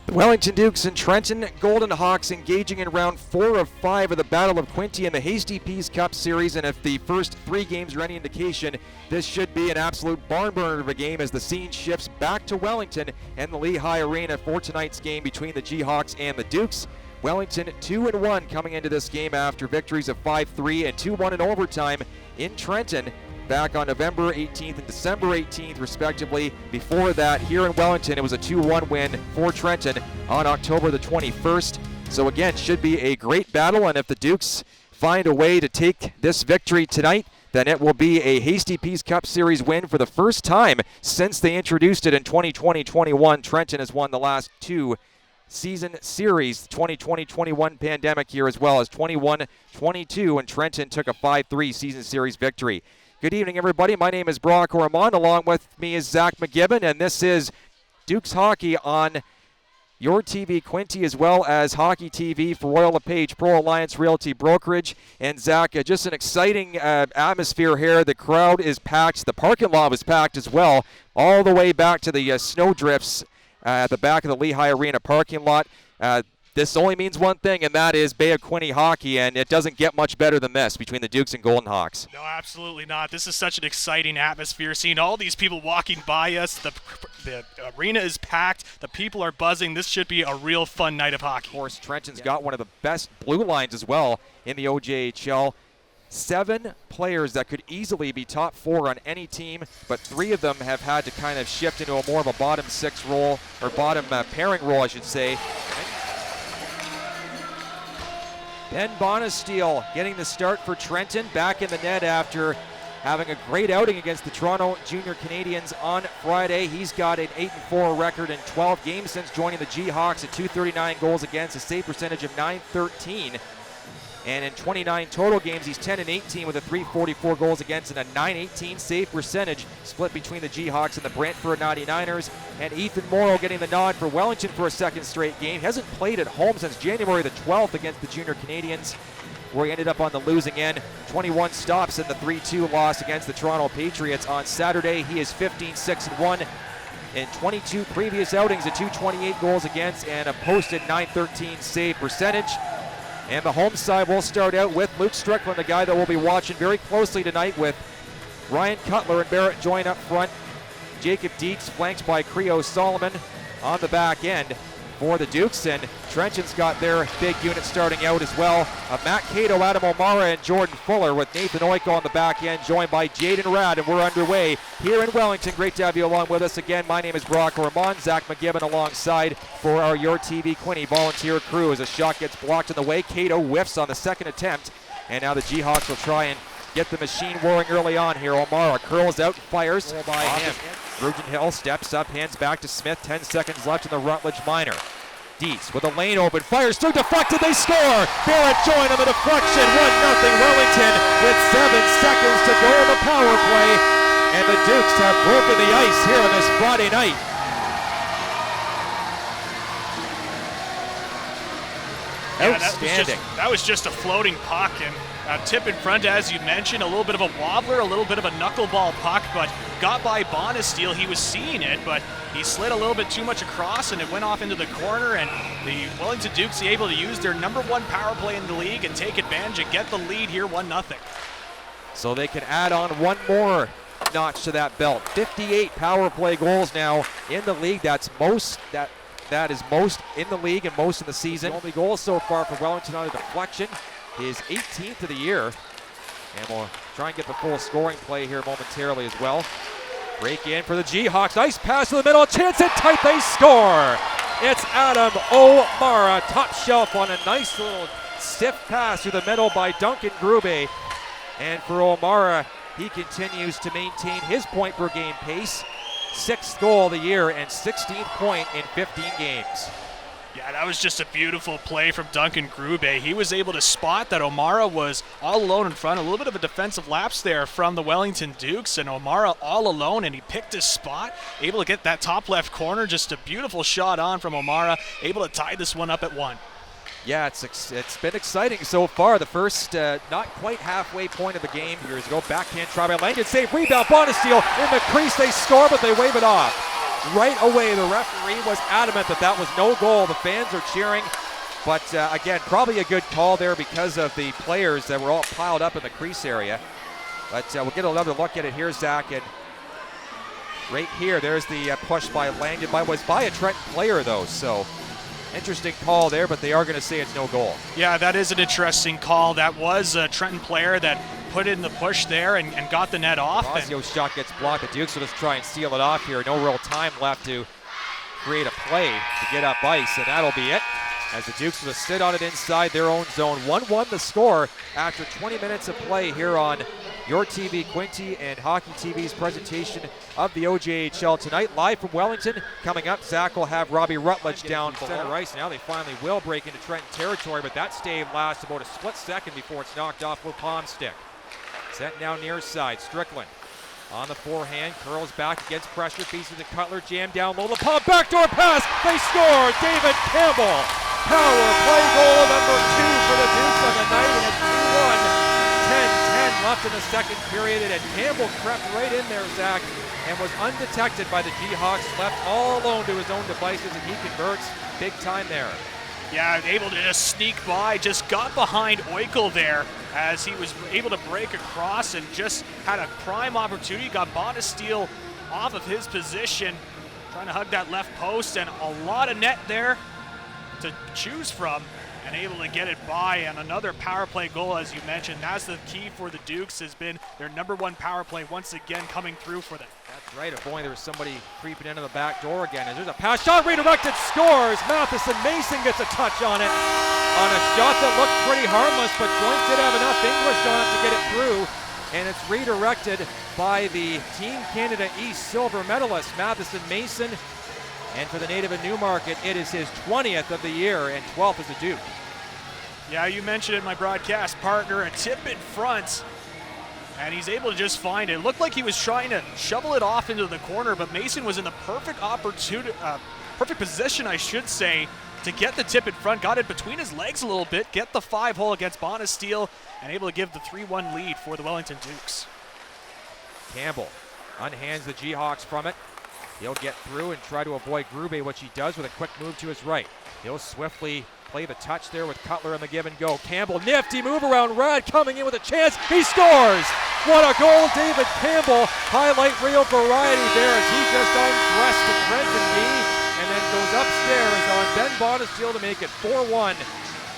The Wellington Dukes and Trenton Golden Hawks engaging in round 4 of 5 of the Battle of Quinte in the Hasty Peas Cup Series, and if the first 3 games are any indication, this should be an absolute barn burner of a game as the scene shifts back to Wellington and the Lehigh Arena for tonight's game between the Jayhawks and the Dukes. Wellington 2-1 coming into this game after victories of 5-3 and 2-1 in overtime in Trenton back on November 18th and December 18th, respectively. Before that, here in Wellington, it was a 2-1 win for Trenton on October the 21st. So again, should be a great battle, and if the Dukes find a way to take this victory tonight, then it will be a Hasty Peas Cup Series win for the first time since they introduced it in 2020-21. Trenton has won the last 2 season series, 2020-21 pandemic year, as well as 21-22, and Trenton took a 5-3 season series victory. Good evening, everybody. My name is Brock Ormond. Along with me is Zach McGibbon, and this is Dukes Hockey on your TV Quinte, as well as Hockey TV for Royal LePage Pro Alliance Realty Brokerage. And Zach, just an exciting atmosphere here. The crowd is packed. The parking lot was packed as well, all the way back to the snowdrifts at the back of the Lehigh Arena parking lot. This only means one thing, and that is Bay of Quinte hockey, and it doesn't get much better than this between the Dukes and Golden Hawks. No, absolutely not. This is such an exciting atmosphere. Seeing all these people walking by us, the arena is packed, the people are buzzing. This should be a real fun night of hockey. Of course, Trenton's got one of the best blue lines as well in the OJHL. 7 players that could easily be top 4 on any team, but 3 of them have had to kind of shift into a more of a bottom 6 role, or bottom pairing role, I should say. Ben Bonesteel getting the start for Trenton, back in the net after having a great outing against the Toronto Junior Canadians on Friday. He's got an 8-4 record in 12 games since joining the Jayhawks at .239 goals against, a save percentage of .913. And in 29 total games, he's 10-18 with a .344 goals against and a .918 save percentage, split between the Jayhawks and the Brantford 99ers. And Ethan Morrow getting the nod for Wellington for a second straight game. He hasn't played at home since January the 12th against the Junior Canadians, where he ended up on the losing end. 21 stops in the 3-2 loss against the Toronto Patriots on Saturday. He is 15-6-1 in 22 previous outings, a .228 goals against and a posted .913 save percentage. And the home side will start out with Luke Strickland, the guy that we'll be watching very closely tonight, with Ryan Cutler and Barrett Joyne up front. Jacob Dietz flanked by Creo Solomon on the back end for the Dukes. And Trenton's got their big unit starting out as well. Matt Cato, Adam O'Mara, and Jordan Fuller, with Nathan Oiko on the back end, joined by Jaden Rad. And we're underway here in Wellington. Great to have you along with us again. My name is Brock Ormond. Zach McGibbon alongside for our Your TV Quinte volunteer crew as a shot gets blocked in the way. Cato whiffs on the second attempt. And now the Jayhawks will try and get the machine whirring early on here. O'Mara curls out, fires by him. Rugen Hill steps up, hands back to Smith. 10 seconds left in the Rutledge minor. Dietz with a lane open, fires, still deflected, they score! Barrett Joyne on the deflection, 1-0 Wellington with 7 seconds to go on the power play. And the Dukes have broken the ice here on this Friday night. Outstanding. That was just a floating puck, and a tip in front, as you mentioned, a little bit of a wobbler, a little bit of a knuckleball puck, but got by Bonesteel. He was seeing it, but he slid a little bit too much across, and it went off into the corner, and the Wellington Dukes able to use their #1 power play in the league and take advantage and get the lead here 1-0. So they can add on one more notch to that belt. 58 power play goals now in the league. That's most. That is most in the league and most in the season. Only goal so far for Wellington on a deflection, his 18th of the year. And we'll try and get the full scoring play here momentarily as well. Break in for the Jayhawks. Nice pass to the middle. Chance it tight. They score. It's Adam O'Mara, top shelf on a nice little stiff pass through the middle by Duncan Grube. And for O'Mara, he continues to maintain his point per game pace. 6th goal of the year and 16th point in 15 games. Yeah, that was just a beautiful play from Duncan Grube. He was able to spot that O'Mara was all alone in front. A little bit of a defensive lapse there from the Wellington Dukes, and O'Mara all alone, and he picked his spot, able to get that top left corner. Just a beautiful shot on from O'Mara, able to tie this one up at 1. Yeah, it's been exciting so far. The first not quite halfway point of the game. Years ago, backhand try by Langdon, save, rebound, Bonesteel in the crease. They score, but they wave it off. right away. The referee was adamant that that was no goal. The fans are cheering. But again, probably a good call there because of the players that were all piled up in the crease area. But we'll get another look at it here, Zach. And right here, there's the push by Langdon. Was by a Trenton player, though. So interesting call there, but they are going to say it's no goal. Yeah, that is an interesting call. That was a Trenton player that put in the push there and got the net off. Rosio's shot gets blocked. The Dukes will just try and seal it off here. No real time left to create a play to get up ice, and that'll be it. As the Dukes will sit on it inside their own zone. 1-1 the score after 20 minutes of play here on your TV, Quinty and Hockey TV's presentation of the OJHL tonight. Live from Wellington. Coming up, Zach will have Robbie Rutledge down center ice. Now they finally will break into Trenton territory, but that stave lasts about a split second before it's knocked off with palm stick. Sent now near side. Strickland on the forehand, curls back against pressure, pieces to Cutler, jam down low, the pump, backdoor pass, they score! David Campbell! Power play goal number 2 for the Dukes on the night, and it's 2-1. 10-10 left in the second period, and Campbell crept right in there, Zach, and was undetected by the Jayhawks, left all alone to his own devices, and he converts big time there. Yeah, able to just sneak by, just got behind Oikel there as he was able to break across and just had a prime opportunity. Got Bonesteel off of his position, trying to hug that left post, and a lot of net there to choose from, and able to get it by. And another power play goal, as you mentioned. That's the key for the Dukes, has been their #1 power play once again coming through for them. That's right. If only there was somebody creeping into the back door again. As there's a pass shot, redirected, scores. Matheson Mason gets a touch on it on a shot that looked pretty harmless, but Joint did have enough English on it to get it through. And it's redirected by the Team Canada East silver medalist, Matheson Mason. And for the native of Newmarket, it is his 20th of the year and 12th as a Duke. Yeah, you mentioned it, my broadcast partner, a tip in front, and he's able to just find it. It looked like he was trying to shovel it off into the corner, but Mason was in the perfect opportunity, perfect position, I should say, to get the tip in front. Got it between his legs a little bit, get the 5-hole against Bonesteel, and able to give the 3-1 lead for the Wellington Dukes. Campbell unhands the Jayhawks from it. He'll get through and try to avoid Grube, which he does with a quick move to his right. He'll swiftly play the touch there with Cutler on the give and go. Campbell, nifty move around Rad, coming in with a chance. He scores! What a goal, David Campbell. Highlight reel variety there as he just undressed the Trenton D and then goes upstairs on Ben Bonesteel to make it 4-1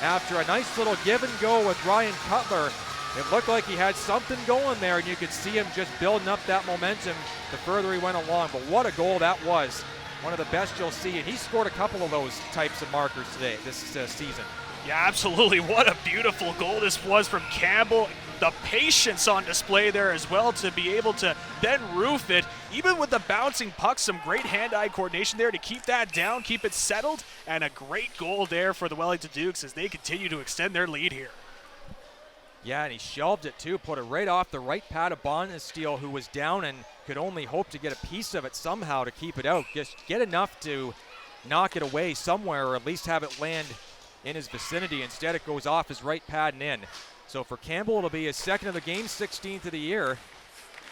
after a nice little give and go with Ryan Cutler. It looked like he had something going there, and you could see him just building up that momentum the further he went along. But what a goal that was. One of the best you'll see, and he scored a couple of those types of markers today, this season. Yeah, absolutely. What a beautiful goal this was from Campbell. The patience on display there as well to be able to then roof it. Even with the bouncing puck, some great hand-eye coordination there to keep that down, keep it settled, and a great goal there for the Wellington Dukes as they continue to extend their lead here. Yeah, and he shelved it too, put it right off the right pad of Bonesteel, who was down and could only hope to get a piece of it somehow to keep it out. Just get enough to knock it away somewhere, or at least have it land in his vicinity. Instead, it goes off his right pad and in. So for Campbell, it'll be his second of the game, 16th of the year.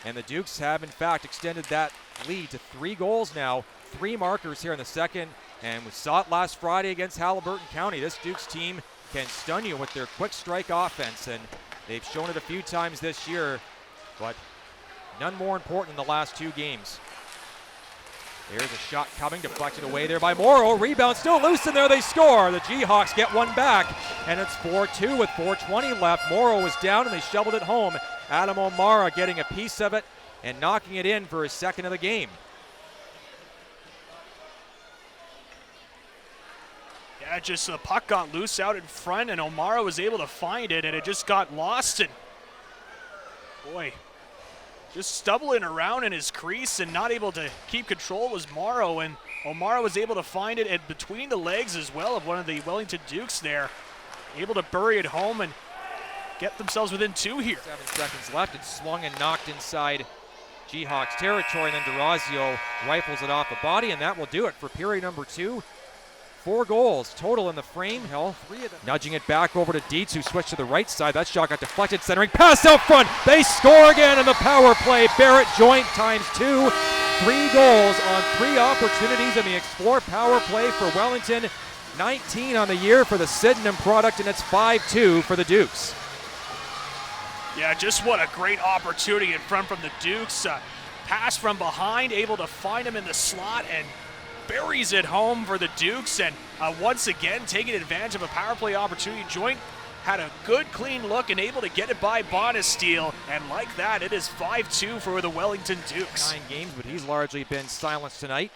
And the Dukes have, in fact, extended that lead to 3 goals now, 3 markers here in the second. And we saw it last Friday against Halliburton County. This Dukes team can stun you with their quick strike offense, and they've shown it a few times this year, but none more important than the last 2 games. There's a shot coming, deflected away there by Morrow. Rebound still loose in there, they score. The Jayhawks get one back, and it's 4-2 with 4:20 left. Morrow was down, and they shoveled it home. Adam O'Mara getting a piece of it and knocking it in for his second of the game. Yeah, just the puck got loose out in front, and O'Mara was able to find it, and it just got lost. And boy, just stumbling around in his crease and not able to keep control was Morrow, and O'Mara was able to find it and between the legs as well of one of the Wellington Dukes there, able to bury it home and get themselves within 2 here. 7 seconds left, and swung and knocked inside Jayhawks territory, and then DeRazio rifles it off the body, and that will do it for period number 2. 4 goals total in the frame. Hell, 3 of them. Nudging it back over to Dietz, who switched to the right side. That shot got deflected, centering pass out front. They score again in the power play. Barrett Joint times 2. 3 goals on 3 opportunities in the Explore power play for Wellington. 19 on the year for the Sydenham product, and it's 5-2 for the Dukes. Yeah, just what a great opportunity in front from the Dukes. Pass from behind, able to find him in the slot, and buries it home for the Dukes. And once again, taking advantage of a power play opportunity. Joint had a good, clean look and able to get it by Bonesteel. And like that, it is 5-2 for the Wellington Dukes. 9 games, but he's largely been silenced tonight.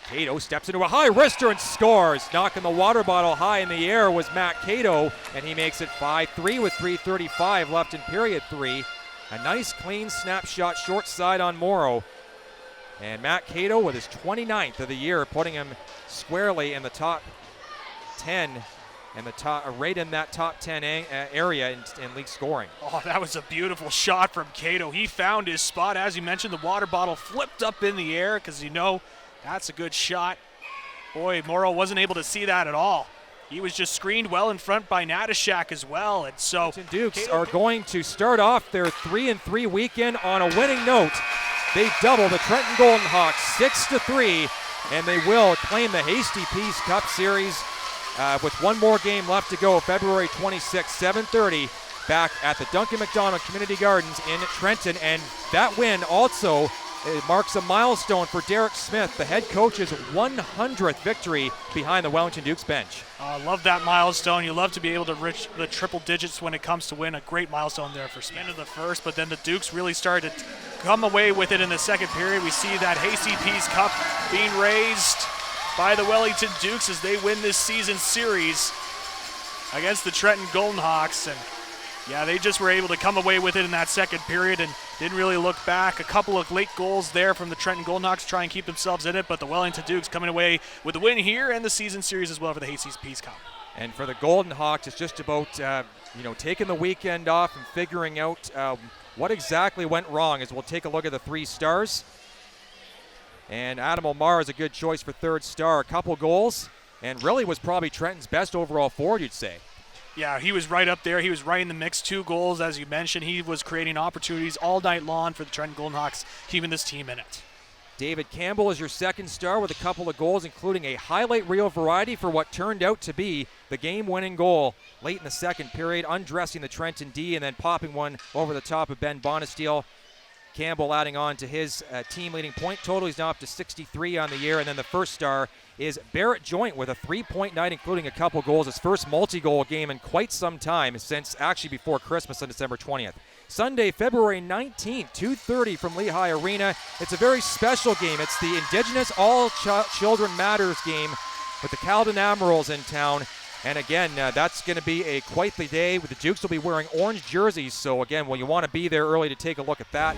Cato steps into a high wrister and scores. Knocking the water bottle high in the air was Matt Cato, and he makes it 5-3 with 3:35 left in period 3. A nice clean snapshot short side on Morrow. And Matt Cato with his 29th of the year, putting him squarely in the top 10 and the top, right in that top 10 area in league scoring. Oh, that was a beautiful shot from Cato. He found his spot. As you mentioned, the water bottle flipped up in the air because that's a good shot. Boy, Morrow wasn't able to see that at all. He was just screened well in front by Natashak as well. And so Dukes are going to start off their 3-3 weekend on a winning note. They double the Trenton Golden Hawks 6-3, and they will claim the Hasty Peace Cup Series with one more game left to go, February 26, 7:30, back at the Duncan McDonald Community Gardens in Trenton. And that win also marks a milestone for Derek Smith, the head coach's 100th victory behind the Wellington Dukes bench. I love that milestone. You love to be able to reach the triple digits when it comes to win. A great milestone there for Smith. End of the first, but then the Dukes really started to come away with it in the second period. We see that Hasty Peace Cup being raised by the Wellington Dukes as they win this season series against the Trenton Golden Hawks. And yeah, they just were able to come away with it in that second period and didn't really look back. A couple of late goals there from the Trenton Golden Hawks to try and keep themselves in it, but the Wellington Dukes coming away with the win here and the season series as well for the Hasty Peace Cup. And for the Golden Hawks, it's just about taking the weekend off and figuring out what exactly went wrong. As we'll take a look at the 3 stars. And Adam Omar is a good choice for 3rd star. A couple goals, and really was probably Trenton's best overall forward, you'd say. Yeah, he was right up there. He was right in the mix. 2 goals, as you mentioned. He was creating opportunities all night long for the Trenton Golden Hawks, keeping this team in it. David Campbell is your 2nd star with a couple of goals, including a highlight reel variety for what turned out to be the game-winning goal late in the second period, undressing the Trenton D and then popping one over the top of Ben Bonesteel. Campbell adding on to his team-leading point total. He's now up to 63 on the year. And then the 1st star is Barrett Joint with a 3-point night, including a couple goals. His first multi-goal game in quite some time, since actually before Christmas on December 20th. Sunday, February 19th, 2:30 from Lehigh Arena. It's a very special game. It's the Indigenous All Children Matters game with the Caledon Admirals in town. And again, that's going to be quite the day. The Dukes will be wearing orange jerseys. So again, you want to be there early to take a look at that.